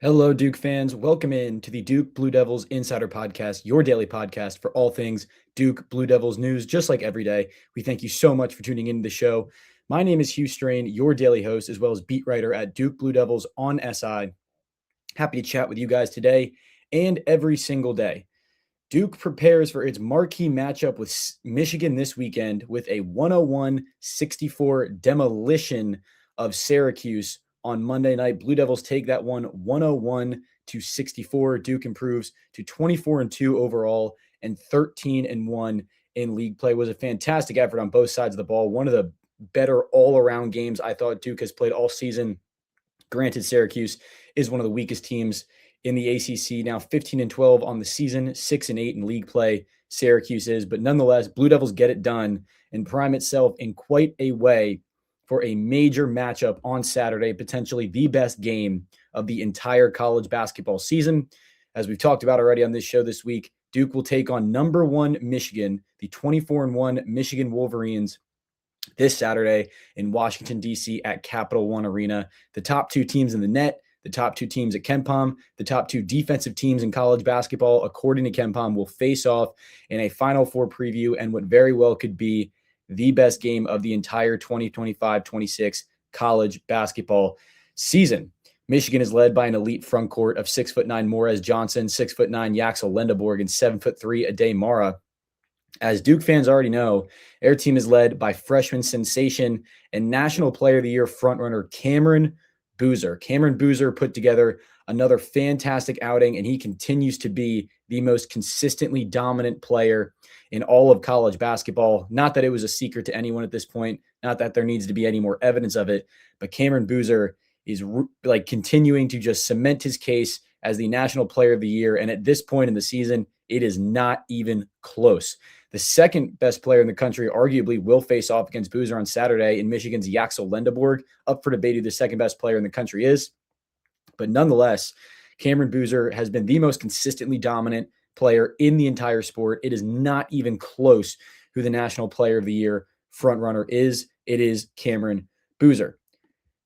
Hello, Duke fans. Welcome in to the Duke Blue Devils Insider Podcast, your daily podcast for all things Duke Blue Devils news, just like every day. We thank you so much for tuning into the show. My name is Hugh Strain, your daily host, as well as beat writer at Duke Blue Devils on SI. Happy to chat with you guys today and every single day. Duke prepares for its marquee matchup with Michigan this weekend with a 101-64 demolition of Syracuse on Monday night. Blue Devils take that one 101-64. Duke improves to 24-2 overall and 13-1 in league play. It was a fantastic effort on both sides of the ball. One of the better all-around games I thought Duke has played all season. Granted, Syracuse is one of the weakest teams in the ACC now, 15-12 on the season, 6-8 in league play. Syracuse is, but nonetheless, Blue Devils get it done and prime itself in quite a way for a major matchup on Saturday, potentially the best game of the entire college basketball season. As we've talked about already on this show this week, Duke will take on number one Michigan, the 24-1 Michigan Wolverines, this Saturday in Washington, D.C. at Capital One Arena. The top two teams in the net, the top two teams at KenPom, the top two defensive teams in college basketball, according to KenPom, will face off in a Final Four preview and what very well could be the best game of the entire 2025-26 college basketball season. Michigan is led by an elite front court of 6'9" Morez Johnson, 6'9" Yaxel Lendeborg, and 7'3" Ade Mara. As Duke fans already know, their team is led by freshman sensation and National Player of the Year frontrunner Cameron Boozer. Cameron Boozer put together another fantastic outing, and he continues to be the most consistently dominant player in all of college basketball. Not that it was a secret to anyone at this point, not that there needs to be any more evidence of it, but Cameron Boozer is continuing to just cement his case as the National Player of the Year. And at this point in the season, it is not even close. The second best player in the country arguably will face off against Boozer on Saturday in Michigan's Yaxel Lendeborg. Up for debate who the second best player in the country is. But nonetheless, Cameron Boozer has been the most consistently dominant player in the entire sport. It is not even close who the National Player of the Year frontrunner is. It is Cameron Boozer.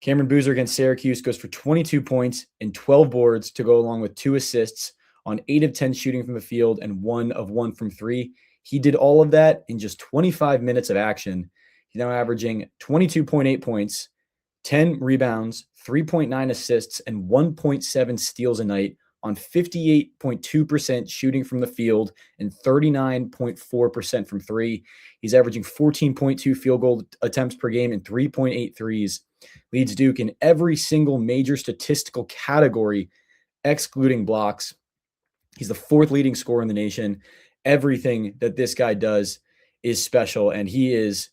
Cameron Boozer against Syracuse goes for 22 points and 12 boards to go along with 2 assists on 8 of 10 shooting from the field and 1 of 1 from 3. He did all of that in just 25 minutes of action. He's now averaging 22.8 points, 10 rebounds, 3.9 assists, and 1.7 steals a night on 58.2% shooting from the field and 39.4% from 3. He's averaging 14.2 field goal attempts per game and 3.8 threes. Leads Duke in every single major statistical category, excluding blocks. He's the 4th leading scorer in the nation. Everything that this guy does is special, and he is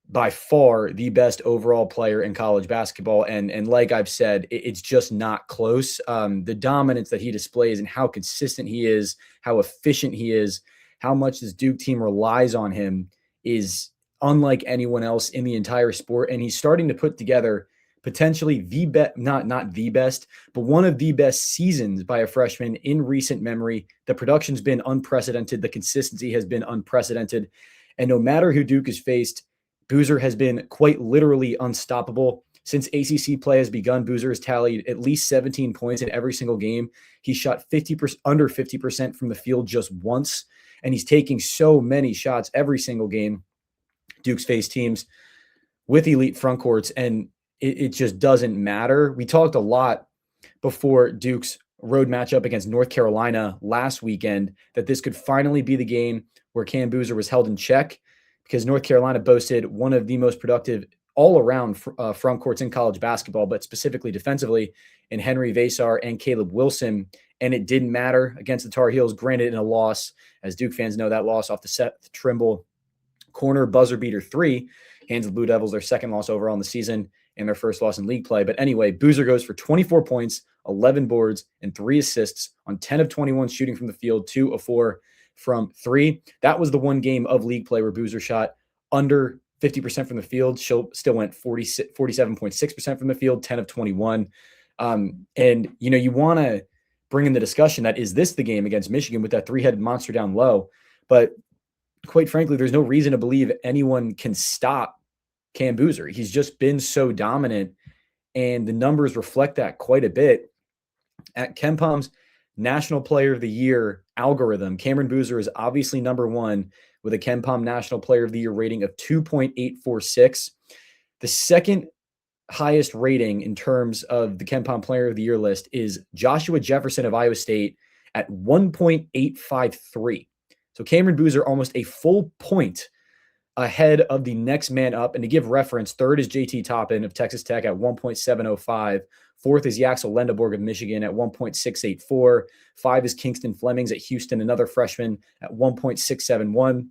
by far the best overall player in college basketball. And like I've said, it's just not close. The dominance that he displays and how consistent he is, how efficient he is, how much this Duke team relies on him is unlike anyone else in the entire sport. And he's starting to put together potentially the best, not the best, but one of the best seasons by a freshman in recent memory. The production's been unprecedented. The consistency has been unprecedented. And no matter who Duke has faced, Boozer has been quite literally unstoppable. Since ACC play has begun, Boozer has tallied at least 17 points in every single game. He shot under 50% from the field just once, and he's taking so many shots every single game. Duke's faced teams with elite front courts, and it just doesn't matter. We talked a lot before Duke's road matchup against North Carolina last weekend that this could finally be the game where Cam Boozer was held in check, because North Carolina boasted one of the most productive all-around front courts in college basketball, but specifically defensively in Henry Vasar and Caleb Wilson, and it didn't matter against the Tar Heels, granted in a loss. As Duke fans know, that loss off the Seth Trimble corner buzzer beater 3 hands the Blue Devils their second loss overall in the season and their first loss in league play. But anyway, Boozer goes for 24 points, 11 boards, and 3 assists on 10 of 21 shooting from the field, 2 of 4 from 3. That was the one game of league play where Boozer shot under 50% from the field. Still went 47.6% from the field, 10 of 21. And, you want to bring in the discussion that, is this the game against Michigan with that 3-headed monster down low? But quite frankly, there's no reason to believe anyone can stop Cam Boozer. He's just been so dominant, and the numbers reflect that quite a bit. At KenPom's National Player of the Year algorithm, Cameron Boozer is obviously number one with a KenPom National Player of the Year rating of 2.846. The second highest rating in terms of the KenPom Player of the Year list is Joshua Jefferson of Iowa State at 1.853. So Cameron Boozer almost a full point ahead of the next man up. And to give reference, third is JT Toppin of Texas Tech at 1.705. Fourth is Yaxel Lendeborg of Michigan at 1.684. Five is Kingston Flemings at Houston, another freshman at 1.671.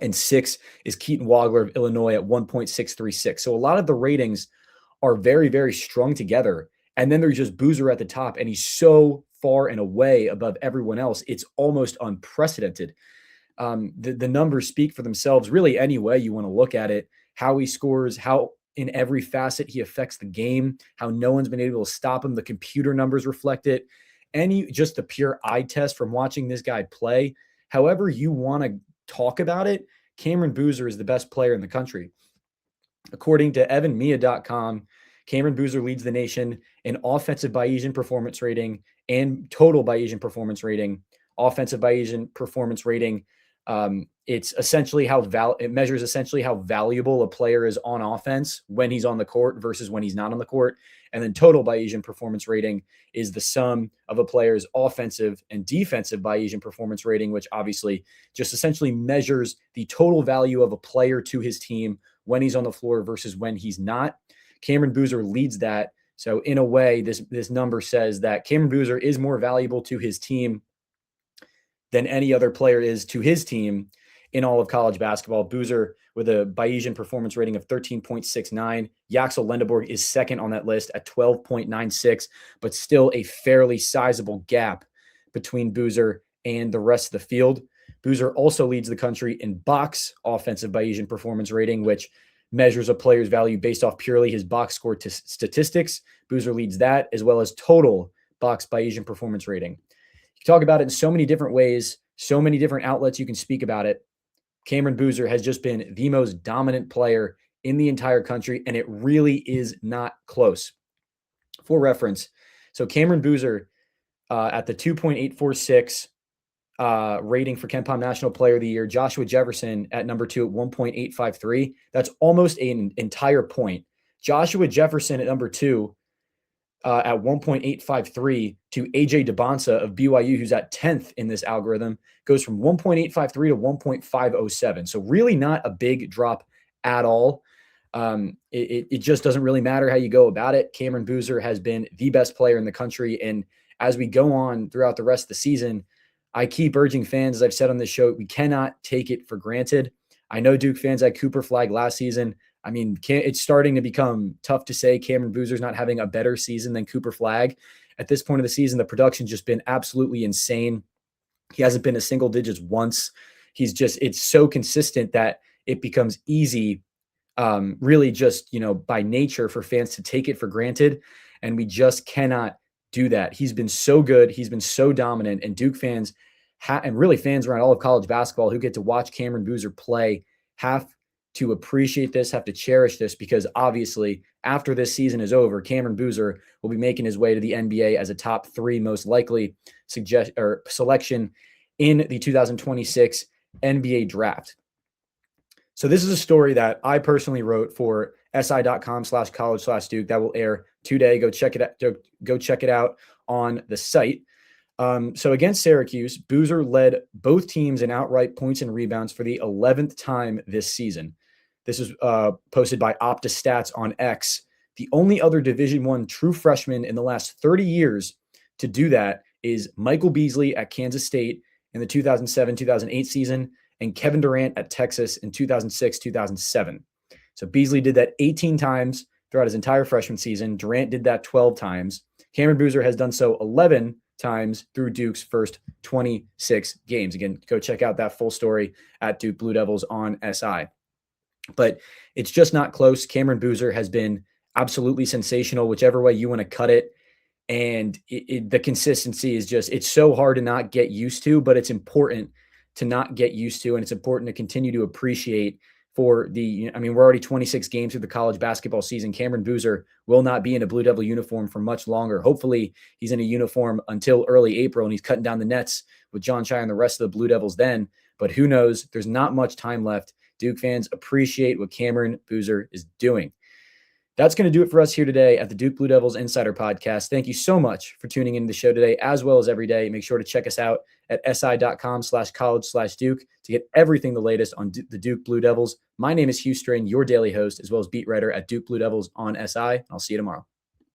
And six is Keaton Wagler of Illinois at 1.636. So a lot of the ratings are very, very strung together. And then there's just Boozer at the top, and he's so far and away above everyone else. It's almost unprecedented. The numbers speak for themselves, really, any way you want to look at it. How he scores, how in every facet he affects the game, how no one's been able to stop him. The computer numbers reflect it. Just the pure eye test from watching this guy play. However you want to talk about it, Cameron Boozer is the best player in the country. According to evanmia.com, Cameron Boozer leads the nation in offensive Bayesian performance rating and total Bayesian performance rating. Offensive Bayesian performance rating, it's essentially it measures essentially how valuable a player is on offense when he's on the court versus when he's not on the court. And then total Bayesian performance rating is the sum of a player's offensive and defensive Bayesian performance rating, which obviously just essentially measures the total value of a player to his team when he's on the floor versus when he's not. Cameron Boozer leads that. So in a way, this number says that Cameron Boozer is more valuable to his team than any other player is to his team in all of college basketball. Boozer with a Bayesian performance rating of 13.69. Yaxel Lendeborg is second on that list at 12.96, but still a fairly sizable gap between Boozer and the rest of the field. Boozer also leads the country in box offensive Bayesian performance rating, which measures a player's value based off purely his box score statistics. Boozer leads that, as well as total box Bayesian performance rating. You can talk about it in so many different ways, so many different outlets you can speak about it. Cameron Boozer has just been the most dominant player in the entire country, and it really is not close. For reference, so Cameron Boozer at the 2.846 rating for KenPom National Player of the Year, Joshua Jefferson at number 2 at 1.853. That's almost an entire point. Joshua Jefferson at number 2 at 1.853 to AJ DeBonsa of BYU, who's at 10th in this algorithm, goes from 1.853 to 1.507. So really not a big drop at all. It just doesn't really matter how you go about it. Cameron Boozer has been the best player in the country. And as we go on throughout the rest of the season, I keep urging fans, as I've said on this show, we cannot take it for granted. I know Duke fans had Cooper Flagg last season. I mean, it's starting to become tough to say Cameron Boozer's not having a better season than Cooper Flagg. At this point of the season, the production's just been absolutely insane. He hasn't been to single digits once. It's so consistent that it becomes easy, really just, by nature for fans to take it for granted. And we just cannot do that. He's been so good. He's been so dominant. And Duke fans and really fans around all of college basketball who get to watch Cameron Boozer play have to appreciate this, have to cherish this, because obviously after this season is over, Cameron Boozer will be making his way to the NBA as a top 3 most likely selection in the 2026 NBA draft. So this is a story that I personally wrote for si.com/college/Duke that will air today. Go check it out on the site. So against Syracuse, Boozer led both teams in outright points and rebounds for the 11th time this season. This was posted by OptaStats on X. The only other Division I true freshman in the last 30 years to do that is Michael Beasley at Kansas State in the 2007-2008 season and Kevin Durant at Texas in 2006-2007. So Beasley did that 18 times throughout his entire freshman season. Durant did that 12 times. Cameron Boozer has done so 11 times through Duke's first 26 games. Again, go check out that full story at Duke Blue Devils on SI. But it's just not close. Cameron Boozer has been absolutely sensational, whichever way you want to cut it. And the consistency is it's so hard to not get used to, but it's important to not get used to. And it's important to continue to appreciate for we're already 26 games through the college basketball season. Cameron Boozer will not be in a Blue Devil uniform for much longer. Hopefully he's in a uniform until early April and he's cutting down the nets with John Shire and the rest of the Blue Devils then. But who knows? There's not much time left. Duke fans, appreciate what Cameron Boozer is doing. That's going to do it for us here today at the Duke Blue Devils Insider Podcast. Thank you so much for tuning into the show today, as well as every day. Make sure to check us out at si.com/college/Duke to get everything the latest on the Duke Blue Devils. My name is Hugh Strain, your daily host, as well as beat writer at Duke Blue Devils on SI. I'll see you tomorrow.